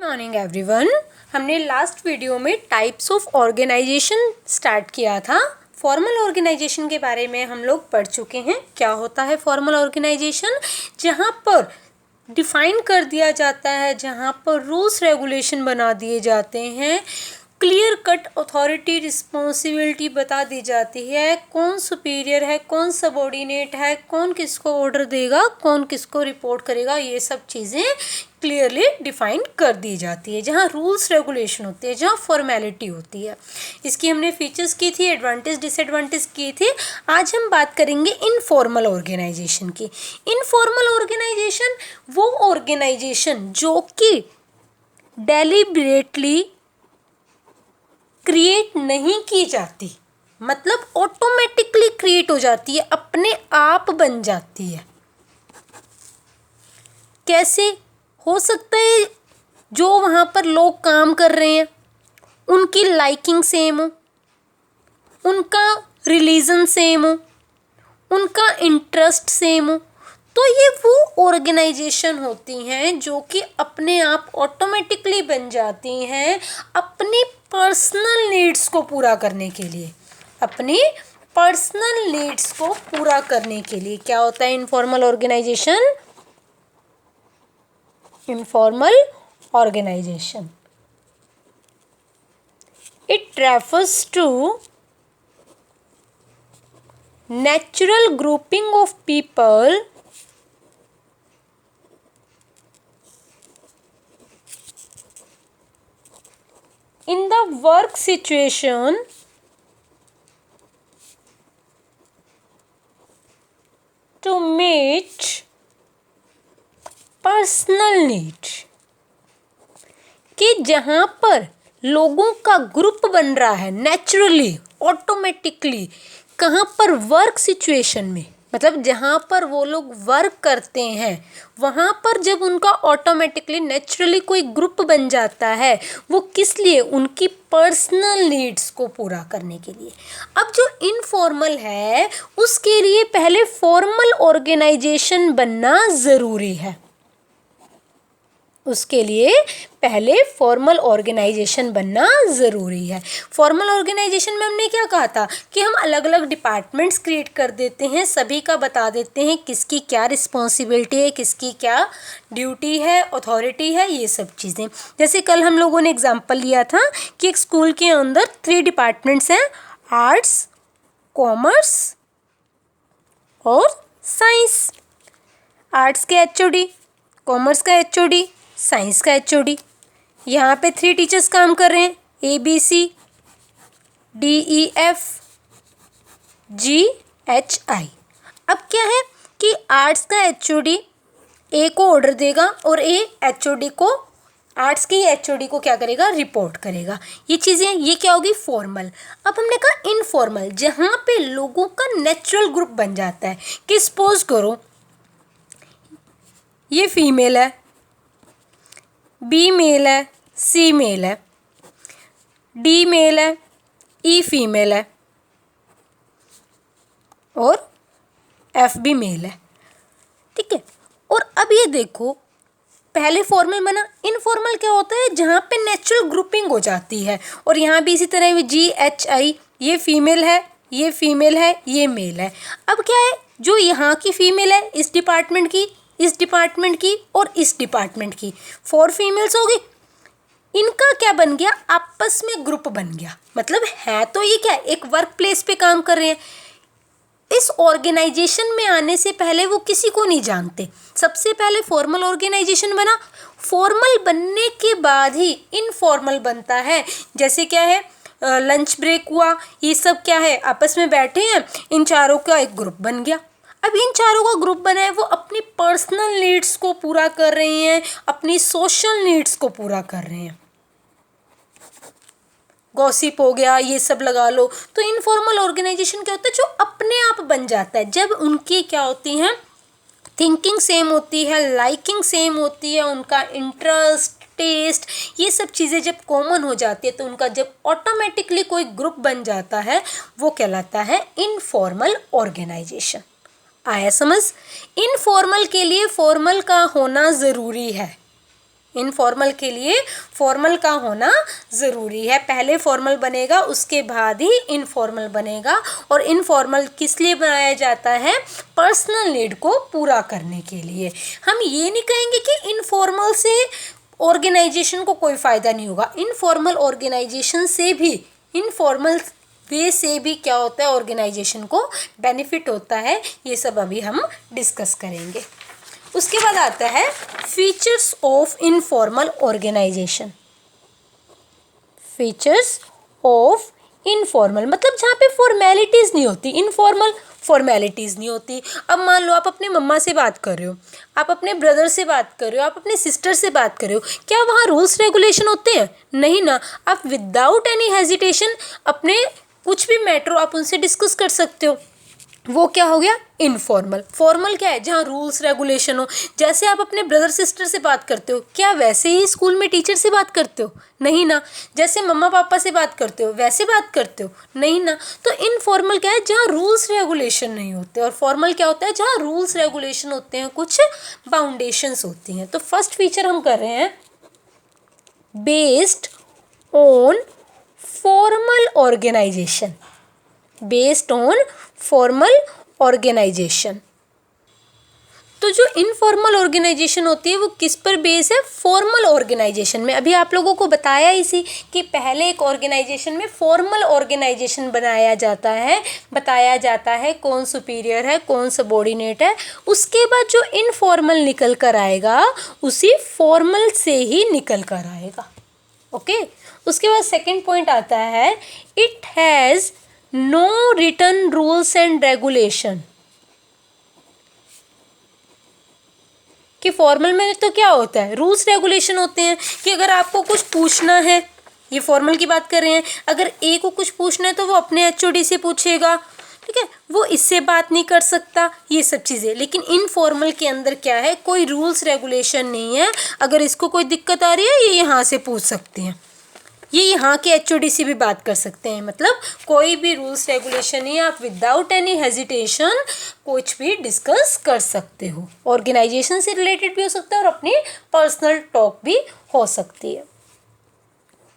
Morning everyone. हमने last video में types of organisation start किया था। फॉर्मल ऑर्गेनाइजेशन के बारे में हम लोग पढ़ चुके हैं। क्या होता है फॉर्मल ऑर्गेनाइजेशन? जहाँ पर डिफाइन कर दिया जाता है, जहाँ पर रूल्स रेगुलेशन बना दिए जाते हैं, क्लियर कट अथॉरिटी रिस्पॉन्सिबिलिटी बता दी जाती है, कौन सुपीरियर है, कौन सबऑर्डिनेट है, कौन किसको ऑर्डर देगा, कौन किसको रिपोर्ट करेगा, ये सब चीज़ें क्लियरली डिफाइन कर दी जाती है। जहाँ रूल्स रेगुलेशन होते हैं, जहाँ फॉर्मेलिटी होती है। इसकी हमने फीचर्स की थी, एडवांटेज डिसएडवांटेज की थी। आज हम बात करेंगे इनफॉर्मल ऑर्गेनाइजेशन की। इनफॉर्मल ऑर्गेनाइजेशन वो ऑर्गेनाइजेशन जो कि डेलिबरेटली क्रिएट नहीं की जाती, मतलब ऑटोमेटिकली क्रिएट हो जाती है, अपने आप बन जाती है। कैसे हो सकता है? जो वहाँ पर लोग काम कर रहे हैं उनकी लाइकिंग सेम हो, उनका रिलीजन सेम हो, उनका इंटरेस्ट सेम हो, तो ये वो ऑर्गेनाइजेशन होती हैं जो कि अपने आप ऑटोमेटिकली बन जाती हैं अपनी पर्सनल नीड्स को पूरा करने के लिए। अपनी पर्सनल नीड्स को पूरा करने के लिए क्या होता है informal organisation? Informal organisation, it refers to natural grouping of people in the work situation to meet personal need, कि जहाँ पर लोगों का ग्रुप बन रहा है नेचुरली, ऑटोमेटिकली, कहाँ पर? वर्क सिचुएशन में, मतलब जहाँ पर वो लोग वर्क करते हैं वहाँ पर जब उनका ऑटोमेटिकली नेचुरली कोई ग्रुप बन जाता है, वो किस लिए? उनकी पर्सनल नीड्स को पूरा करने के लिए। अब जो इनफॉर्मल है उसके लिए पहले फॉर्मल ऑर्गेनाइजेशन बनना ज़रूरी है। उसके लिए पहले फॉर्मल ऑर्गेनाइजेशन बनना ज़रूरी है। फॉर्मल ऑर्गेनाइजेशन में हमने क्या कहा था कि हम अलग अलग डिपार्टमेंट्स क्रिएट कर देते हैं, सभी का बता देते हैं किसकी क्या रिस्पॉन्सिबिलिटी है, किसकी क्या ड्यूटी है, अथॉरिटी है, ये सब चीज़ें। जैसे कल हम लोगों ने एग्जाम्पल लिया था कि एक स्कूल के अंदर 3 डिपार्टमेंट्स हैं, आर्ट्स, कॉमर्स और साइंस। आर्ट्स के HOD, कॉमर्स का HOD, साइंस का HOD। यहाँ पे 3 टीचर्स काम कर रहे हैं, ABC, DEF, GHI। अब क्या है कि आर्ट्स का HOD A को ऑर्डर देगा और A HOD को, आर्ट्स के HOD को क्या करेगा? रिपोर्ट करेगा। ये चीज़ें, ये क्या होगी? फॉर्मल। अब हमने कहा इनफॉर्मल, जहाँ पे लोगों का नेचुरल ग्रुप बन जाता है कि सपोज करो ये फीमेल है, B मेल है, C मेल है, D मेल है, E फीमेल है और F भी मेल है। ठीक है। और अब ये देखो, पहले फॉर्मल बना। इनफॉर्मल क्या होता है? जहाँ पे नेचुरल ग्रुपिंग हो जाती है। और यहाँ भी इसी तरह GHI, ये फीमेल है, ये फीमेल है, ये मेल है। अब क्या है, जो यहाँ की फीमेल है इस डिपार्टमेंट की, इस डिपार्टमेंट की और इस डिपार्टमेंट की, 4 फीमेल्स हो गई। इनका क्या बन गया? आपस में ग्रुप बन गया। मतलब है तो ये क्या, एक वर्क प्लेस पे काम कर रहे हैं। इस ऑर्गेनाइजेशन में आने से पहले वो किसी को नहीं जानते। सबसे पहले फॉर्मल ऑर्गेनाइजेशन बना, फॉर्मल बनने के बाद ही इनफॉर्मल बनता है। जैसे क्या है, लंच ब्रेक हुआ, ये सब क्या है, आपस में बैठे हैं, इन चारों का एक ग्रुप बन गया। अब इन चारों का ग्रुप बना है, वो अपनी पर्सनल नीड्स को पूरा कर रहे हैं, अपनी सोशल नीड्स को पूरा कर रहे हैं। गॉसिप हो गया, ये सब लगा लो। तो इनफॉर्मल ऑर्गेनाइजेशन क्या होता है? जो अपने आप बन जाता है जब उनकी क्या होती हैं, थिंकिंग सेम होती है, लाइकिंग सेम होती है, उनका इंटरेस्ट, टेस्ट, ये सब चीज़ें जब कॉमन हो जाती है, तो उनका जब ऑटोमेटिकली कोई ग्रुप बन जाता है, वो कहलाता है इनफॉर्मल ऑर्गेनाइजेशन। आया समझ? इनफॉर्मल के लिए फॉर्मल का होना ज़रूरी है। इनफॉर्मल के लिए फॉर्मल का होना ज़रूरी है। पहले फॉर्मल बनेगा, उसके बाद ही इनफॉर्मल बनेगा। और इनफॉर्मल किस लिए बनाया जाता है? पर्सनल नीड को पूरा करने के लिए। हम ये नहीं कहेंगे कि इनफॉर्मल से ऑर्गेनाइजेशन को कोई फ़ायदा नहीं होगा। इनफॉर्मल ऑर्गेनाइजेशन से भी, इनफॉर्मल वे से भी क्या होता है, ऑर्गेनाइजेशन को बेनिफिट होता है। ये सब अभी हम डिस्कस करेंगे। उसके बाद आता है features of informal organisation. Features of informal मतलब जहाँ पे फॉर्मेलिटीज़ नहीं होती। इनफॉर्मल फॉर्मेलिटीज़ नहीं होती। अब मान लो आप अपने मम्मा से बात कर रहे हो, आप अपने ब्रदर से बात कर रहे हो, आप अपने सिस्टर से बात कर रहे हो, क्या वहाँ रूल्स रेगुलेशन होते हैं? नहीं ना। आप विदाउट एनी हेजिटेशन अपने कुछ भी मैटर आप उनसे डिस्कस कर सकते हो। वो क्या हो गया? इनफॉर्मल। फॉर्मल क्या है? जहाँ रूल्स रेगुलेशन हो। जैसे आप अपने ब्रदर सिस्टर से बात करते हो, क्या वैसे ही स्कूल में टीचर से बात करते हो? नहीं ना। जैसे मम्मा पापा से बात करते हो वैसे बात करते हो? नहीं ना। तो इनफॉर्मल क्या है? जहाँ रूल्स रेगुलेशन नहीं होते। और फॉर्मल क्या होता है? जहाँ रूल्स रेगुलेशन होते हैं, कुछ बाउंडेशंस होती हैं। तो फर्स्ट फीचर हम कर रहे हैं based on formal organisation. Based on formal organisation. तो जो इनफॉर्मल ऑर्गेनाइजेशन होती है वो किस पर बेस है? फॉर्मल ऑर्गेनाइजेशन में। अभी आप लोगों को बताया इसी कि पहले एक ऑर्गेनाइजेशन में फॉर्मल ऑर्गेनाइजेशन बनाया जाता है, बताया जाता है कौन सुपीरियर है, कौन सबॉर्डिनेट है। उसके बाद जो इनफॉर्मल निकल कर आएगा उसी फॉर्मल से ही निकल कर आएगा। ओके। उसके बाद सेकेंड पॉइंट आता है it has no written rules and regulation. कि फॉर्मल में तो क्या होता है? रूल्स रेगुलेशन होते हैं कि अगर आपको कुछ पूछना है, ये फॉर्मल की बात कर रहे हैं, अगर ए को कुछ पूछना है तो वो अपने एचओडी से पूछेगा, ठीक है, वो इससे बात नहीं कर सकता, ये सब चीज़ें। लेकिन इनफॉर्मल के अंदर क्या है? कोई रूल्स रेगुलेशन नहीं है। अगर इसको कोई दिक्कत आ रही है ये यहाँ से पूछ सकते हैं, ये यहाँ के एचओडी से भी बात कर सकते हैं। मतलब कोई भी रूल्स रेगुलेशन नहीं, आप विदाउट एनी हेजिटेशन कुछ भी डिस्कस कर सकते हो। ऑर्गेनाइजेशन से रिलेटेड भी हो सकता है और अपनी पर्सनल टॉक भी हो सकती है।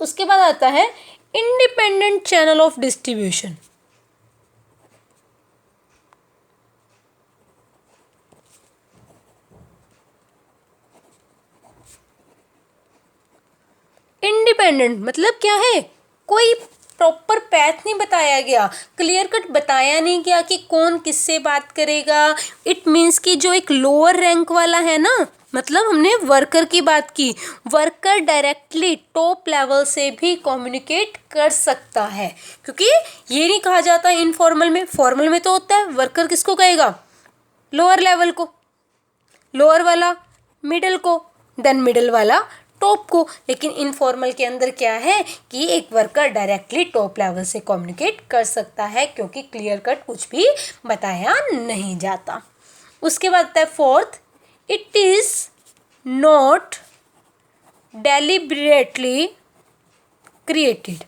उसके बाद आता है independent channel of distribution. Independent मतलब क्या है? कोई प्रॉपर पैथ नहीं बताया गया, क्लियर कट बताया नहीं गया कि कौन किससे बात करेगा। इट मीन्स कि जो एक लोअर रैंक वाला है ना, मतलब हमने वर्कर की बात की, वर्कर डायरेक्टली टॉप लेवल से भी कम्युनिकेट कर सकता है। क्योंकि ये नहीं कहा जाता इनफॉर्मल में, फॉर्मल में तो होता है वर्कर किसको कहेगा? लोअर लेवल को, लोअर वाला मिडिल को, देन मिडिल वाला टॉप को। लेकिन इनफॉर्मल के अंदर क्या है कि एक वर्कर डायरेक्टली टॉप लेवल से कम्युनिकेट कर सकता है, क्योंकि क्लियर कट कुछ भी बताया नहीं जाता। उसके बाद आता है fourth, it is not deliberately created.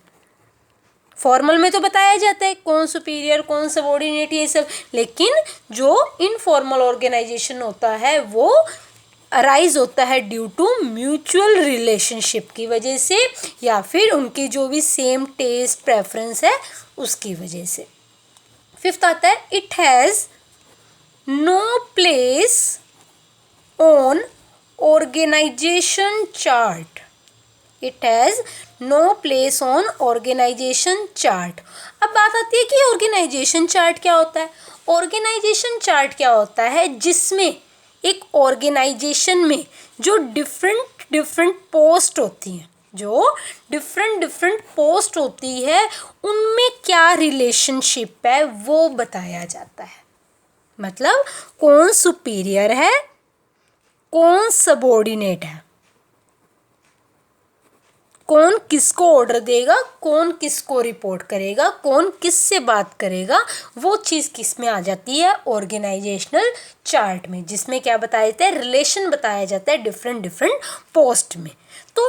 Formal में तो बताया जाता है कौन सुपीरियर कौन सबॉर्डिनेट ये सब, लेकिन जो इनफॉर्मल ऑर्गेनाइजेशन होता है वो अराइज होता है ड्यू टू म्यूचुअल रिलेशनशिप की वजह से, या फिर उनकी जो भी सेम टेस्ट प्रेफरेंस है उसकी वजह से। फिफ्थ आता है it has no place on organisation chart. It has no place on organisation chart. अब बात आती है कि ऑर्गेनाइजेशन चार्ट क्या होता है। ऑर्गेनाइजेशन चार्ट क्या होता है? जिसमें एक ऑर्गेनाइजेशन में जो डिफरेंट पोस्ट होती हैं, जो डिफरेंट पोस्ट होती है उनमें क्या रिलेशनशिप है वो बताया जाता है। मतलब कौन सुपीरियर है, कौन सबॉर्डिनेट है, कौन किसको ऑर्डर देगा, कौन किसको रिपोर्ट करेगा, कौन किससे बात करेगा, वो चीज़ किस में आ जाती है? ऑर्गेनाइजेशनल चार्ट में, जिसमें क्या बताया जाता है? रिलेशन बताया जाता है डिफरेंट पोस्ट में। तो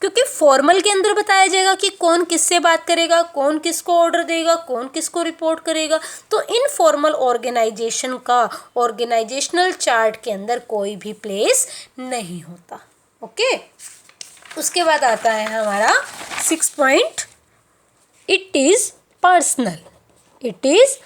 क्योंकि फॉर्मल के अंदर बताया जाएगा कि कौन किससे बात करेगा, कौन किसको ऑर्डर देगा, कौन किसको रिपोर्ट करेगा, तो इनफॉर्मल ऑर्गेनाइजेशन का ऑर्गेनाइजेशनल चार्ट के अंदर कोई भी प्लेस नहीं होता। ओके। उसके बाद आता है हमारा 6 point, it is personal. It is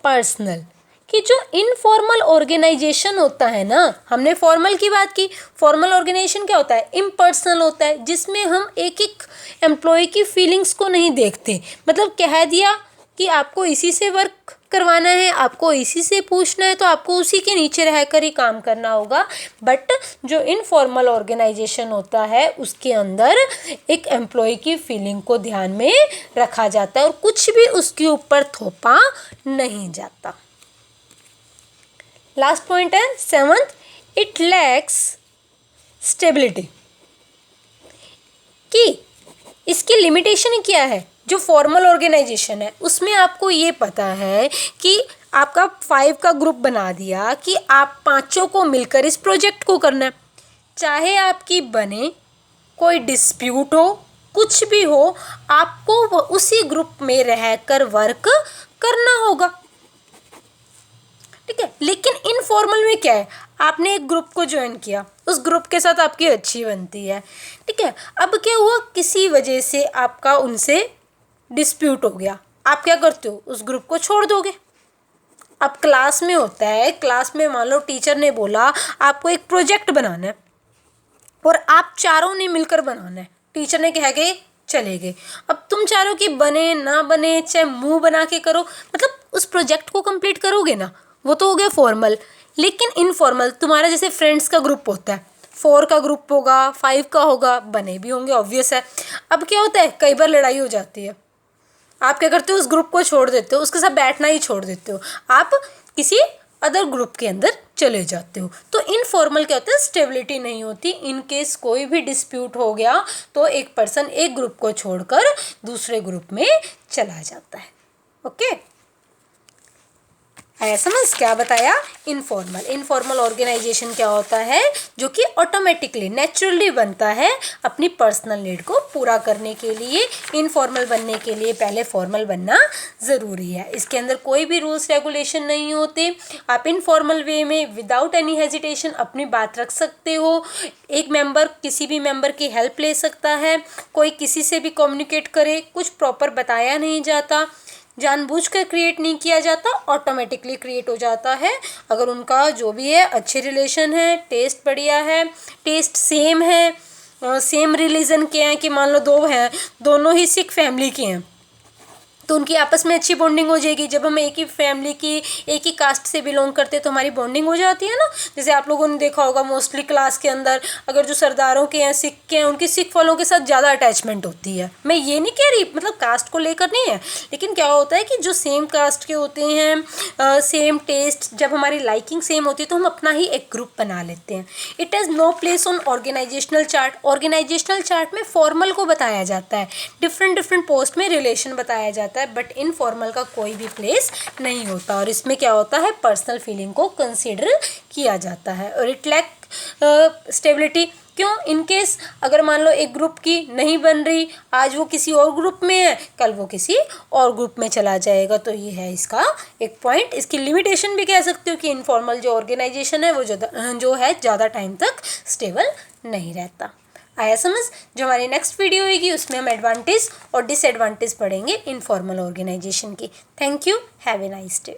personal कि जो इनफॉर्मल ऑर्गेनाइजेशन होता है ना, हमने फॉर्मल की बात की, फॉर्मल ऑर्गेनाइजेशन क्या होता है, इम्पर्सनल होता है, जिसमें हम एक एक एम्प्लॉय की फीलिंग्स को नहीं देखते। मतलब कह दिया कि आपको इसी से वर्क करवाना है, आपको इसी से पूछना है, तो आपको उसी के नीचे रहकर ही काम करना होगा। बट जो इनफॉर्मल ऑर्गेनाइजेशन होता है उसके अंदर एक एम्प्लॉय की फीलिंग को ध्यान में रखा जाता है और कुछ भी उसके ऊपर थोपा नहीं जाता। लास्ट पॉइंट है 7th, इट लैक्स स्टेबिलिटी, कि इसकी लिमिटेशन क्या है। जो फॉर्मल ऑर्गेनाइजेशन है उसमें आपको ये पता है कि आपका 5 का ग्रुप बना दिया कि आप 5 को मिलकर इस प्रोजेक्ट को करना है, चाहे आपकी बने, कोई डिस्प्यूट हो, कुछ भी हो, आपको उसी ग्रुप में रहकर वर्क करना होगा, ठीक है। लेकिन इनफॉर्मल में क्या है, आपने एक ग्रुप को ज्वाइन किया, उस ग्रुप के साथ आपकी अच्छी बनती है, ठीक है। अब क्या हुआ, किसी वजह से आपका उनसे डिस्प्यूट हो गया, आप क्या करते हो, उस ग्रुप को छोड़ दोगे। अब क्लास में होता है, क्लास में मान लो टीचर ने बोला आपको एक प्रोजेक्ट बनाना है और आप चारों ने मिलकर बनाना है, टीचर ने कह के चले गए। अब तुम चारों की बने ना बने, चाहे मुंह बना के करो, मतलब उस प्रोजेक्ट को कंप्लीट करोगे ना, वो तो हो गया फॉर्मल। लेकिन इनफॉर्मल, तुम्हारा जैसे फ्रेंड्स का ग्रुप होता है, 4 का ग्रुप होगा, 5 का होगा, बने भी होंगे, ऑब्वियस है। अब क्या होता है, कई बार लड़ाई हो जाती है, आप क्या करते हो, उस ग्रुप को छोड़ देते हो, उसके साथ बैठना ही छोड़ देते हो, आप किसी अदर ग्रुप के अंदर चले जाते हो। तो इनफॉर्मल क्या होता है, स्टेबिलिटी नहीं होती। इन केस कोई भी डिस्प्यूट हो गया तो एक पर्सन एक ग्रुप को छोड़कर दूसरे ग्रुप में चला जाता है, ओके। आया समझ, क्या बताया, इनफॉर्मल। इनफॉर्मल ऑर्गेनाइजेशन क्या होता है, जो कि ऑटोमेटिकली नेचुरली बनता है अपनी पर्सनल नीड को पूरा करने के लिए। इनफॉर्मल बनने के लिए पहले फॉर्मल बनना ज़रूरी है। इसके अंदर कोई भी रूल्स रेगुलेशन नहीं होते, आप इनफॉर्मल वे में विदाउट एनी हेजिटेशन अपनी बात रख सकते हो। एक मेंबर किसी भी मेंबर की हेल्प ले सकता है, कोई किसी से भी कम्युनिकेट करे, कुछ प्रॉपर बताया नहीं जाता, जानबूझकर क्रिएट नहीं किया जाता, ऑटोमेटिकली क्रिएट हो जाता है। अगर उनका जो भी है अच्छे रिलेशन है, टेस्ट बढ़िया है, टेस्ट सेम है, सेम रिलीजन के हैं, कि मान लो 2 हैं, दोनों ही सिख फैमिली के हैं, तो उनकी आपस में अच्छी बॉन्डिंग हो जाएगी। जब हम एक ही फैमिली की, एक ही कास्ट से बिलोंग करते हैं तो हमारी बॉन्डिंग हो जाती है ना। जैसे आप लोगों ने देखा होगा मोस्टली क्लास के अंदर, अगर जो सरदारों के हैं, सिख के हैं, उनकी सिख वालों के साथ ज़्यादा अटैचमेंट होती है। मैं ये नहीं कह रही, मतलब कास्ट को लेकर नहीं है, लेकिन क्या होता है कि जो सेम कास्ट के होते हैं, सेम टेस्ट, जब हमारी लाइकिंग सेम होती है तो हम अपना ही एक ग्रुप बना लेते हैं। It has no place on organisational chart. Organisational chart में फॉर्मल को बताया जाता है, डिफरेंट पोस्ट में रिलेशन बताया जाता है, बट इनफॉर्मल का कोई भी प्लेस नहीं होता। और इसमें क्या होता है, पर्सनल फीलिंग को कंसीडर किया जाता है। और इट लैक स्टेबिलिटी, क्यों, इन केस अगर मान लो एक ग्रुप की नहीं बन रही, आज वो किसी और ग्रुप में है, कल वो किसी और ग्रुप में चला जाएगा, तो ये है इसका एक पॉइंट। इसकी लिमिटेशन भी कह सकते हो कि इनफॉर्मल जो ऑर्गेनाइजेशन है वो जो है ज़्यादा टाइम तक स्टेबल नहीं रहता। आया समझ। जो हमारी नेक्स्ट वीडियो होगी उसमें हम एडवांटेज और डिसएडवांटेज पढ़ेंगे इनफॉर्मल ऑर्गेनाइजेशन की। Thank you, have a nice day.